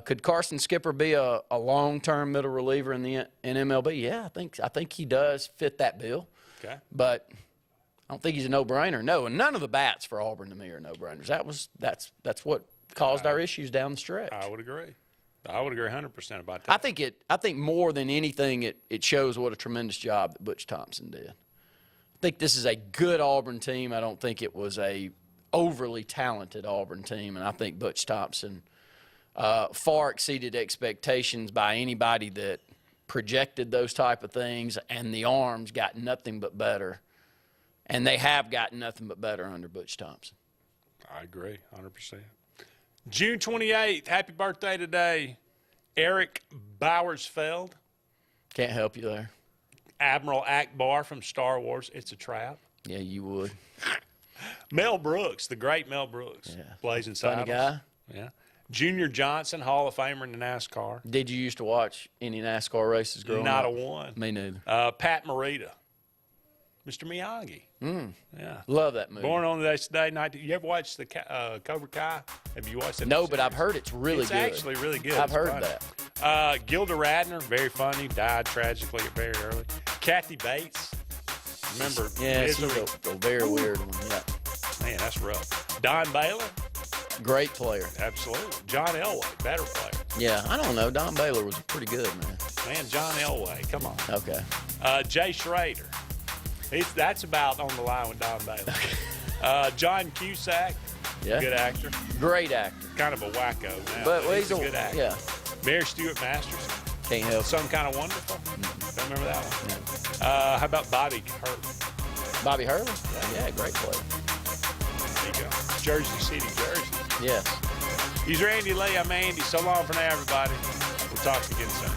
Could Carson Skipper be a long-term middle reliever in MLB? Yeah, I think he does fit that bill. Okay. But I don't think he's a no-brainer. No, and none of the bats for Auburn to me are no-brainers. That's what caused our issues down the stretch. I would agree 100% about that. I think more than anything, it shows what a tremendous job that Butch Thompson did. I think this is a good Auburn team. I don't think it was a overly talented Auburn team, and I think Butch Thompson far exceeded expectations by anybody that projected those type of things, and the arms got nothing but better, and they have gotten nothing but better under Butch Thompson. I agree 100%. June 28th, happy birthday today, Eric Bowersfeld. Can't help you there. Admiral Akbar from Star Wars. It's a trap. Yeah, you would. Mel Brooks, the great Mel Brooks, plays inside. Funny guy. Yeah. Junior Johnson, Hall of Famer in the NASCAR. Did you used to watch any NASCAR races growing up? up? Not a one. Me neither. Pat Morita, Mr. Miyagi. Yeah. Love that movie. Born on this day. You ever watched the Cobra Kai? Have you watched it? No, but I've heard it's really good. It's actually really good. I've heard that. Gilda Radner, very funny, died tragically very early. Kathy Bates, remember? Yeah, it's a very weird one. Yeah. Man, that's rough. Don Baylor. Great player. Absolutely. John Elway, better player. Yeah, I don't know. Don Baylor was pretty good, man. Man, John Elway, come on. Okay. Jay Schrader. That's about on the line with Don Baylor. John Cusack, good actor. Great actor. Kind of a wacko now. But he's a good actor. Yeah. Mary Stuart Masters. Can't help. Some Kind of Wonderful. Don't remember that one. How about Bobby Hurley? Bobby Hurley? Yeah, great player. There you go. Jersey City, Jersey. Yes. He's Randy Lee. I'm Andy. So long for now, everybody. We'll talk again soon.